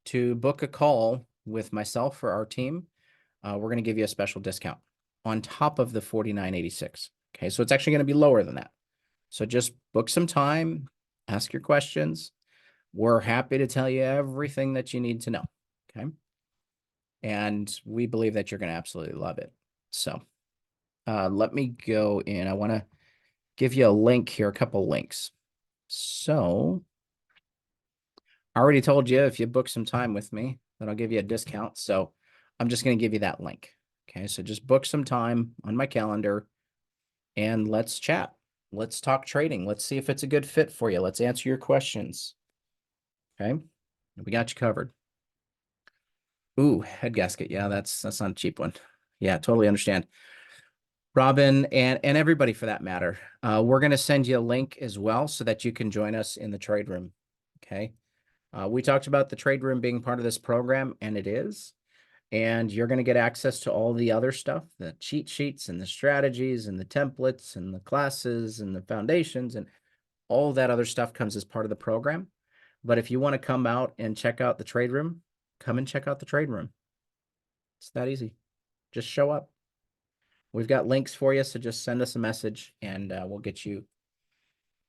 to book a call with myself or our team, we're going to give you a special discount on top of the $49.86. Okay, so it's actually going to be lower than that. So just book some time, ask your questions. We're happy to tell you everything that you need to know. Okay. And we believe that you're going to absolutely love it. So let me go in. I want to give you a link here, a couple links. So I already told you if you book some time with me, that I'll give you a discount. So I'm just going to give you that link. Okay. So just book some time on my calendar and let's chat. Let's talk trading. Let's see if it's a good fit for you. Let's answer your questions. Okay. We got you covered. Ooh, head gasket. Yeah, that's not a cheap one. Yeah, totally understand. Robin and everybody for that matter. We're going to send you a link as well so that you can join us in the trade room. Okay. We talked about the trade room being part of this program, and it is. And you're going to get access to all the other stuff, the cheat sheets and the strategies and the templates and the classes and the foundations and all that other stuff comes as part of the program. But if you want to come out and check out the trade room, come and check out the trade room. It's that easy. Just show up. We've got links for you, so just send us a message and we'll get you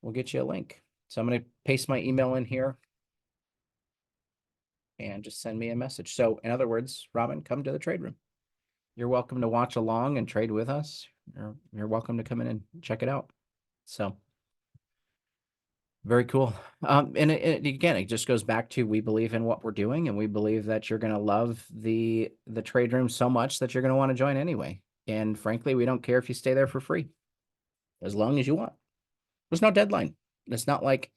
a link. So I'm going to paste my email in here and just send me a message. So in other words, Robin, come to the trade room. You're welcome to watch along and trade with us. You're welcome to come in and check it out. So very cool. And again, it just goes back to we believe in what we're doing, and we believe that you're going to love the trade room so much that you're going to want to join anyway. And frankly, we don't care if you stay there for free, as long as you want. There's no deadline. It's not like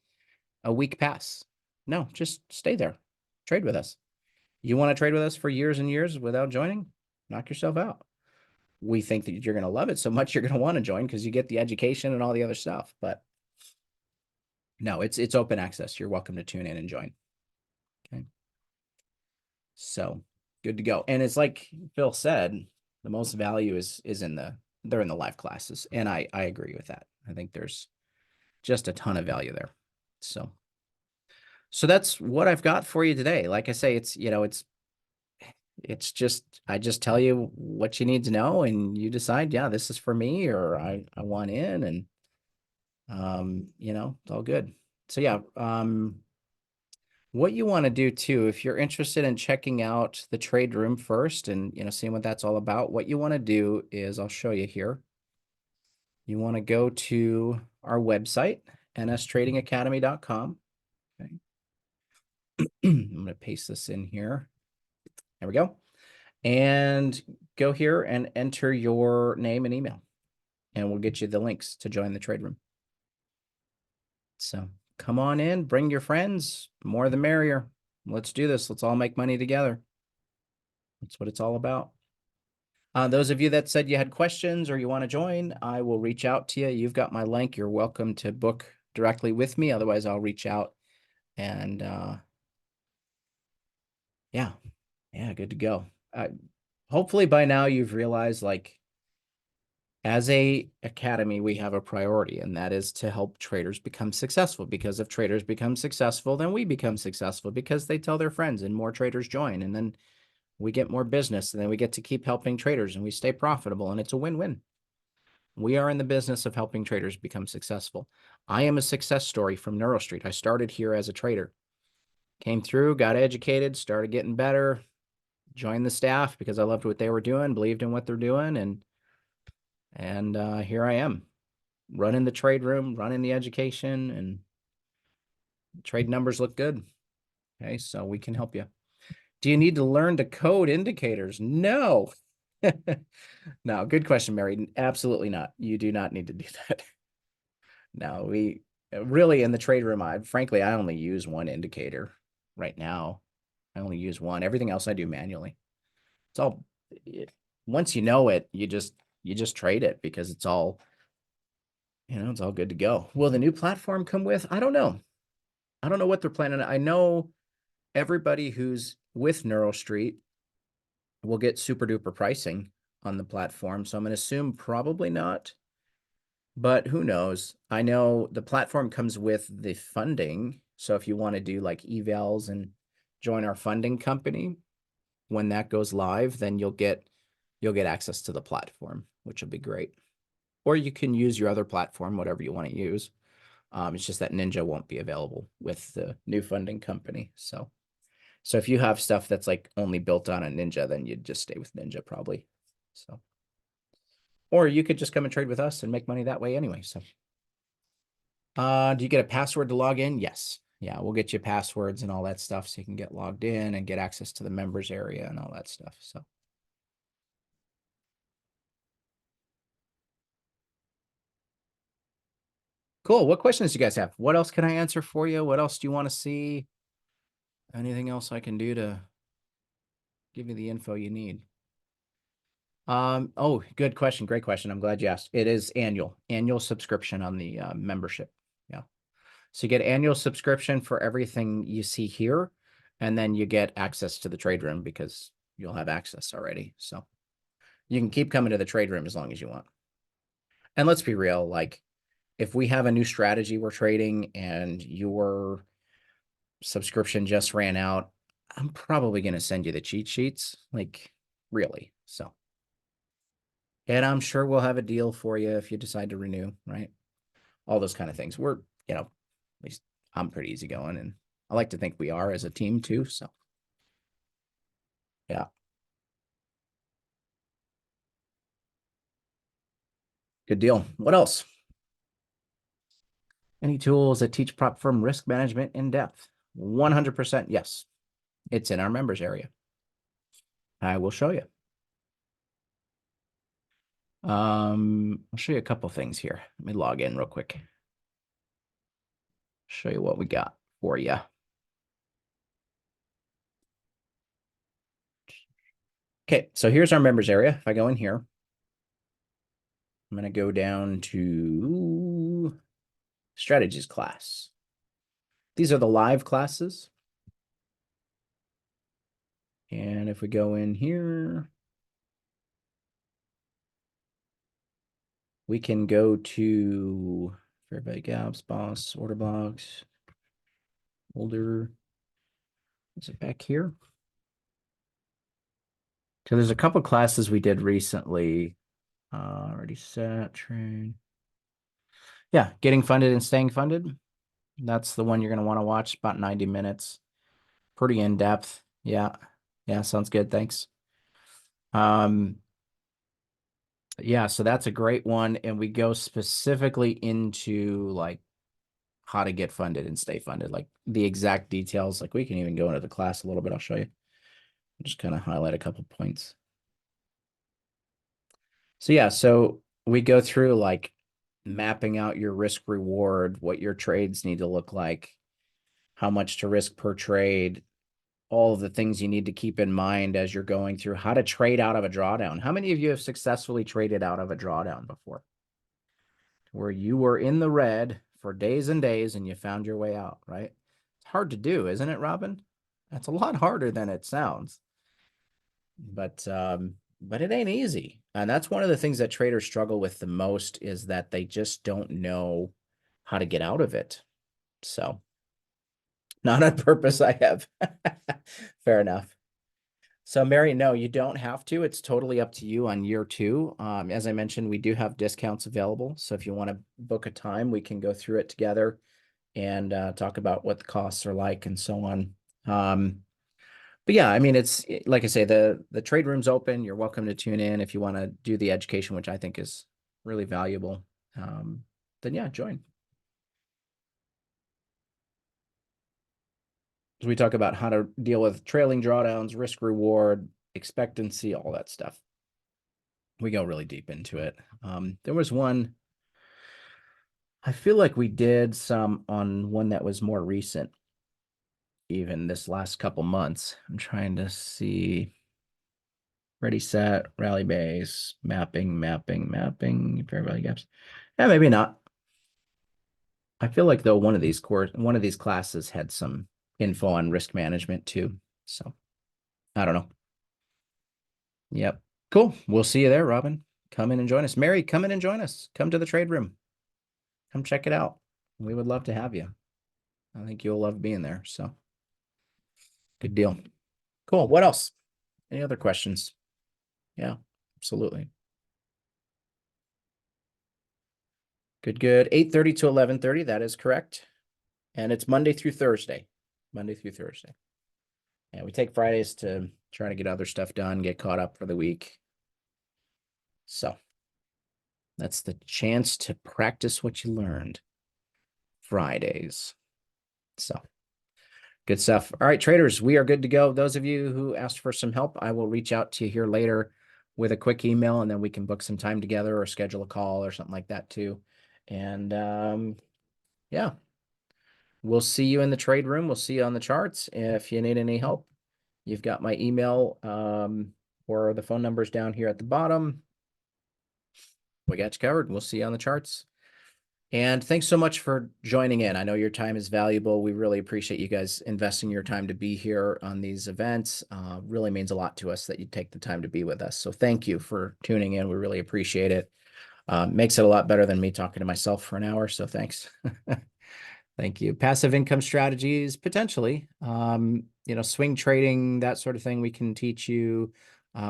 a week pass. No, just stay there. Trade with us. You want to trade with us for years and years without joining? Knock yourself out. we think that you're going to love it so much you're going to want to join because you get the education and all the other stuff. But no, it's open access. You're welcome to tune in and join. Okay. So good to go. And it's like Phil said, the most value is in they're in the live classes. And I agree with that. I think there's just a ton of value there. So that's what I've got for you today. Like I say, it's just I just tell you what you need to know and you decide, yeah, this is for me or I want in and it's all good. So yeah, what you want to do too, if you're interested in checking out the trade room first and seeing what that's all about, what you want to do is I'll show you here. You want to go to our website, nstradingacademy.com. Okay. I'm going to paste this in here. There we go. And go here and enter your name and email, and we'll get you the links to join the trade room. So come on in, bring your friends, more the merrier. Let's do this. Let's all make money together. That's what it's all about. Those of you that said you had questions or you want to join, I will reach out to you. You've got my link. You're welcome to book directly with me. Otherwise, I'll reach out and yeah, good to go. Hopefully by now you've realized, like, as a academy, we have a priority, and that is to help traders become successful. Because if traders become successful, then we become successful because they tell their friends and more traders join, and then we get more business, and then we get to keep helping traders and we stay profitable, and it's a win-win. We are in the business of helping traders become successful. I am a success story from NeuroStreet. I started here as a trader, came through, got educated, started getting better, joined the staff because I loved what they were doing, believed in what they're doing, and here I am, running the trade room, running the education, and trade numbers look good. Okay, so we can help you. Do you need to learn to code indicators? No. No, good question, Mary. Absolutely not. You do not need to do that. No, we really, in the trade room, frankly, I only use one indicator right now. I only use one. Everything else I do manually. It's all, once you know it, you just trade it because it's all, it's all good to go. Will the new platform come with? I don't know. I don't know what they're planning. I know everybody who's with NeuroStreet will get super duper pricing on the platform. So I'm going to assume probably not, but who knows? I know the platform comes with the funding. So if you want to do like evals and join our funding company, when that goes live, then you'll get access to the platform, which will be great. Or you can use your other platform, whatever you want to use. It's just that Ninja won't be available with the new funding company. So if you have stuff that's like only built on a Ninja, then you'd just stay with Ninja probably. So, or you could just come and trade with us and make money that way anyway. So, do you get a password to log in? Yes. Yeah, we'll get you passwords and all that stuff so you can get logged in and get access to the members area and all that stuff. So. Cool. What questions do you guys have? What else can I answer for you? What else do you want to see? Anything else I can do to give you the info you need? Oh, good question. Great question. I'm glad you asked. It is annual subscription on the membership. Yeah. So you get annual subscription for everything you see here, and then you get access to the trade room because you'll have access already. So you can keep coming to the trade room as long as you want. And let's be real, like if we have a new strategy we're trading and your subscription just ran out, I'm probably going to send you the cheat sheets, like really. So, and I'm sure we'll have a deal for you if you decide to renew, right? All those kind of things. We're, at least I'm pretty easygoing, and I like to think we are as a team too. So, yeah. Good deal. What else? Any tools that teach prop firm risk management in depth? 100% yes. It's in our members area. I will show you. I'll show you a couple things here. Let me log in real quick. Show you what we got for you. Okay, so here's our members area. If I go in here, I'm going to go down to strategies class. These are the live classes. And if we go in here, we can go to fair value gaps, boss, order blocks, older. Is it back here? So there's a couple classes we did recently. Already set, train. Yeah, getting funded and staying funded. That's the one you're going to want to watch, about 90 minutes. Pretty in-depth. Yeah. Yeah, sounds good. Thanks. Yeah, so that's a great one. And we go specifically into like how to get funded and stay funded, like the exact details. Like we can even go into the class a little bit. I'll show you. Just kind of highlight a couple points. So yeah, so we go through like mapping out your risk reward, what your trades need to look like, how much to risk per trade, all of the things you need to keep in mind as you're going through how to trade out of a drawdown. How many of you have successfully traded out of a drawdown before? Where you were in the red for days and days and you found your way out, right? It's hard to do, isn't it, Robin? That's a lot harder than it sounds. But it ain't easy. And that's one of the things that traders struggle with the most is that they just don't know how to get out of it. So not on purpose, I have. Fair enough. So Mary, no, you don't have to. It's totally up to you on year two. As I mentioned, we do have discounts available. So if you want to book a time, we can go through it together and talk about what the costs are like and so on. But yeah, I mean, it's like I say, the trade room's open. You're welcome to tune in if you want to do the education, which I think is really valuable. Then yeah, join. So we talk about how to deal with trailing drawdowns, risk reward, expectancy, all that stuff. We go really deep into it. There was one, I feel like we did some on one that was more recent, even this last couple months. I'm trying to see. Ready, set, rally base, mapping, fair value gaps. Yeah, maybe not. I feel like though one of these classes had some info on risk management too. So I don't know. Yep. Cool. We'll see you there, Robin. Come in and join us. Mary, come in and join us. Come to the trade room. Come check it out. We would love to have you. I think you'll love being there. So good deal. Cool. What else? Any other questions? Yeah, absolutely. Good. 8:30 to 11:30. That is correct. And it's Monday through Thursday. Monday through Thursday. Yeah, we take Fridays to try to get other stuff done, get caught up for the week. So that's the chance to practice what you learned. Fridays. So good stuff. All right, traders, we are good to go. Those of you who asked for some help, I will reach out to you here later with a quick email, and then we can book some time together or schedule a call or something like that too. And yeah, we'll see you in the trade room. We'll see you on the charts. If you need any help, you've got my email or the phone numbers down here at the bottom. We got you covered. We'll see you on the charts. And thanks so much for joining in. I know your time is valuable. We really appreciate you guys investing your time to be here on these events. Really means a lot to us that you take the time to be with us. So thank you for tuning in. We really appreciate it. Makes it a lot better than me talking to myself for an hour. So thanks. Thank you. Passive income strategies, potentially. Swing trading, that sort of thing we can teach you.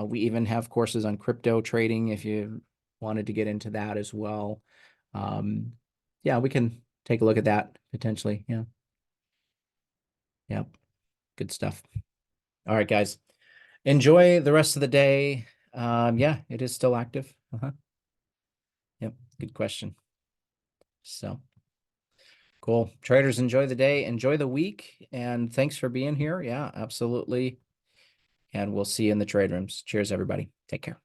We even have courses on crypto trading if you wanted to get into that as well. Yeah, we can take a look at that potentially. Yeah. Yep. Good stuff. All right, guys. Enjoy the rest of the day. Yeah, it is still active. Yep. Good question. So cool. Traders, enjoy the day, enjoy the week, and thanks for being here. Yeah, absolutely. And we'll see you in the trade rooms. Cheers, everybody. Take care.